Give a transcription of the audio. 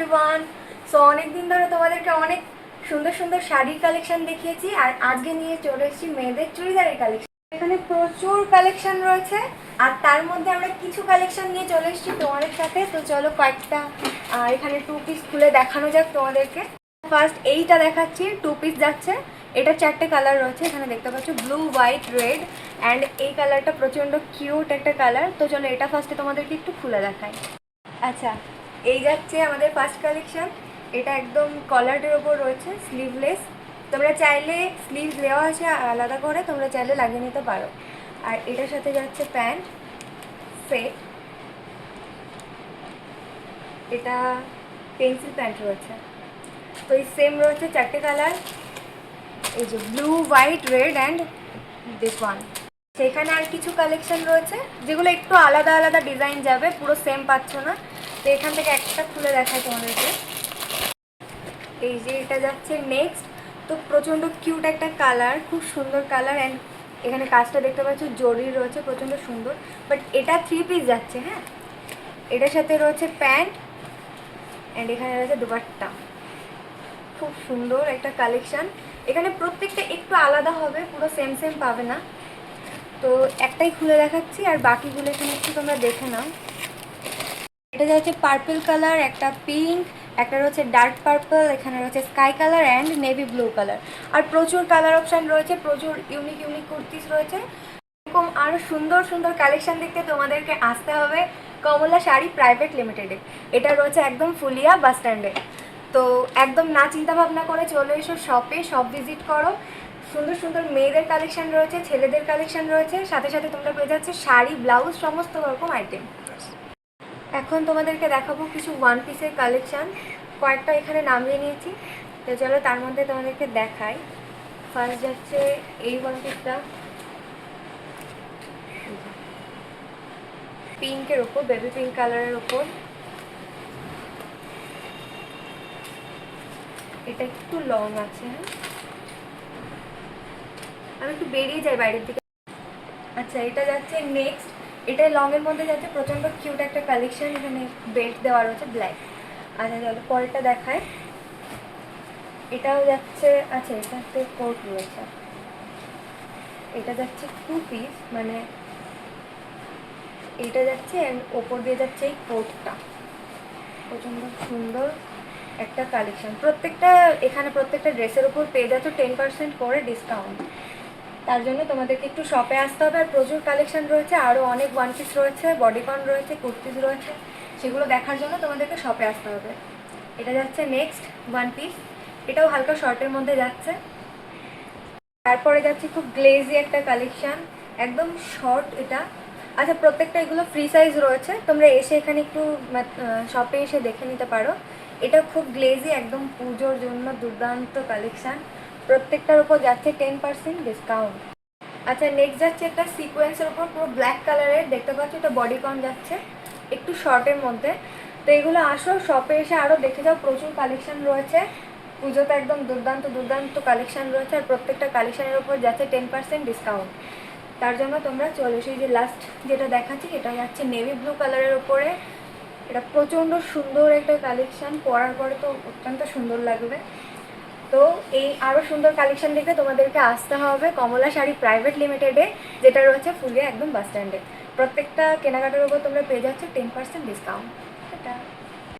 Everyone. So অনেক দিন ধরে তোমাদেরকে অনেক সুন্দর সুন্দর শাড়ির কালেকশন দেখিয়েছি, আর আজকে নিয়ে চলে এসেছি মেয়েদের চুড়িদারের কালেকশন। এখানে প্রচুর কালেকশন রয়েছে, আর তার মধ্যে আমরা কিছু কালেকশন নিয়ে চলে এসেছি তোমাদের সাথে। তো চলো কয়েকটা এখানে 2 পিস খুলে দেখানো যাক তোমাদেরকে। ফার্স্ট এইটা দেখাচ্ছি, 2 পিস যাচ্ছে। এটা 4টে কালার রয়েছে, এখানে দেখতে পাচ্ছ ব্লু, হোয়াইট, রেড অ্যান্ড এই কালারটা প্রচণ্ড কিউট একটা কালার। তো চলো এটা ফার্স্টে তোমাদেরকে একটু খুলে দেখাই। আচ্ছা, এই যাচ্ছে আমাদের ফার্স্ট কালেকশন। এটা একদম কলারের ওপর রয়েছে, স্লিভলেস। তোমরা চাইলে স্লিভ দেওয়া আছে আলাদা করে, তোমরা চাইলে লাগিয়ে নিতে পারো। আর এটার সাথে যাচ্ছে প্যান্ট সেট। এটা পেন্সিল প্যান্ট রয়েছে। তো এই সেম রয়েছে 4টে কালার, এই যে blue, white, red and this one. সেখানে আর কিছু কালেকশন রয়েছে যেগুলো একটু আলাদা আলাদা ডিজাইন যাবে, পুরো সেম পাচ্ছ না। তো এখান থেকে একটা খুলে দেখাই তোমাদেরকে। এই যে এটা যাচ্ছে নেক্সট। তো প্রচণ্ড কিউট একটা কালার, খুব সুন্দর কালার। অ্যান্ড এখানে কাজটা দেখতে পাচ্ছ জরি রয়েছে, প্রচণ্ড সুন্দর। বাট এটা 3 পিস যাচ্ছে। হ্যাঁ, এটার সাথে রয়েছে প্যান্ট অ্যান্ড এখানে রয়েছে দুপাট্টা। খুব সুন্দর একটা কালেকশান। এখানে প্রত্যেকটা একটু আলাদা হবে, পুরো সেম সেম পাবে না। তো একটাই খুলে দেখাচ্ছি, আর বাকিগুলো এখানে একটু তোমরা দেখে নাও। এটা যাচ্ছে পার্পল কালার, একটা পিঙ্ক, একটা রয়েছে ডার্ক পার্পল, এখানে রয়েছে sky colour and navy blue colour. আর প্রচুর কালার অপশান রয়েছে, প্রচুর ইউনিক ইউনিক কুর্তিস রয়েছে। এরকম আরও সুন্দর সুন্দর কালেকশান দেখতে তোমাদেরকে আসতে হবে কমলা শাড়ি প্রাইভেট লিমিটেডে। এটা রয়েছে একদম ফুলিয়া বাস স্ট্যান্ডে। তো একদম না চিন্তা ভাবনা করে চলে এসো শপে, শপ ভিজিট করো। সুন্দর সুন্দর মেয়েদের কালেকশান রয়েছে, ছেলেদের কালেকশান রয়েছে, সাথে সাথে তোমরা পেয়ে যাচ্ছে শাড়ি, ব্লাউজ, সমস্ত রকম আইটেম। এখন তোমাদেরকে দেখাবো কিছু 1 পিসের কালেকশান। কয়েকটা এখানে নামিয়ে নিয়েছি, তো চলো তার মধ্যে তোমাদেরকে দেখাই। ফার্স্ট যাচ্ছে এই 1 পিসটা, পিঙ্কের ওপর, বেবি পিঙ্ক কালারের ওপর। এটা একটু লং আছে। হ্যাঁ, আমি একটু বেরিয়ে যাই বাইরের দিকে। আচ্ছা, এটা যাচ্ছে নেক্সট। এটা লংয়ের মধ্যে যাচ্ছে, প্রচণ্ড কিউট একটা কালেকশন। এখানে বেল্ট দেওয়া রয়েছে ব্ল্যাক। আচ্ছা চলো পরেরটা দেখায়। এটাও যাচ্ছে, আচ্ছা এটাতে কোট রয়েছে। এটা যাচ্ছে 2 পিস, মানে এইটা যাচ্ছে ওপর দিয়ে যাচ্ছে এই কোটটা। প্রচণ্ড সুন্দর একটা কালেকশন। এখানে প্রত্যেকটা ড্রেসের উপর পেয়ে যাচ্ছে 10% করে ডিসকাউন্ট। তার জন্য তোমাদেরকে একটু শপে আসতে হবে। আর প্রচুর কালেকশন রয়েছে, আরও অনেক 1 পিস রয়েছে, বডিকন রয়েছে, কুর্তিস রয়েছে। সেগুলো দেখার জন্য তোমাদেরকে শপে আসতে হবে। এটা যাচ্ছে নেক্সট 1 পিস। এটাও হালকা শর্টের মধ্যে যাচ্ছে। তারপরে যাচ্ছে খুব গ্লেজি একটা কালেকশান, একদম শর্ট এটা। আচ্ছা, প্রত্যেকটা এগুলো ফ্রি সাইজ রয়েছে, তোমরা এসে এখানে একটু শপে এসে দেখে নিতে পারো। এটা খুব গ্লেজি, একদম পুজোর জন্য দুর্দান্ত কালেকশান। প্রত্যেকটার উপর যাচ্ছে 10% ডিসকাউন্ট। আচ্ছা, নেক্সট যাচ্ছে একটা সিকোয়েন্সের উপর, পুরো ব্ল্যাক কালারের, দেখতে পাচ্ছ এটা বডিকন যাচ্ছে, একটু শর্টের মধ্যে। তো এগুলো আসো শপে এসে আরও দেখে যাও, প্রচুর কালেকশান রয়েছে। পুজোতে একদম দুর্দান্ত দুর্দান্ত কালেকশান রয়েছে, আর প্রত্যেকটা কালেকশানের উপর যাচ্ছে 10% ডিসকাউন্ট। তার জন্য তোমরা চলে এসে, যে লাস্ট যেটা দেখাচ্ছি এটা যাচ্ছে নেভি ব্লু কালারের ওপরে। এটা প্রচণ্ড সুন্দর একটা কালেকশান, পরার পরে তো অত্যন্ত সুন্দর লাগবে। তো এই আরও সুন্দর কালেকশান দেখে তোমাদেরকে আসতে হবে কমলা শাড়ি প্রাইভেট লিমিটেডে, যেটা রয়েছে ফুলিয়া একদম বাস স্ট্যান্ডে। প্রত্যেকটা কেনাকাটার উপর তোমরা পেয়ে যাচ্ছে 10% ডিসকাউন্ট। এটা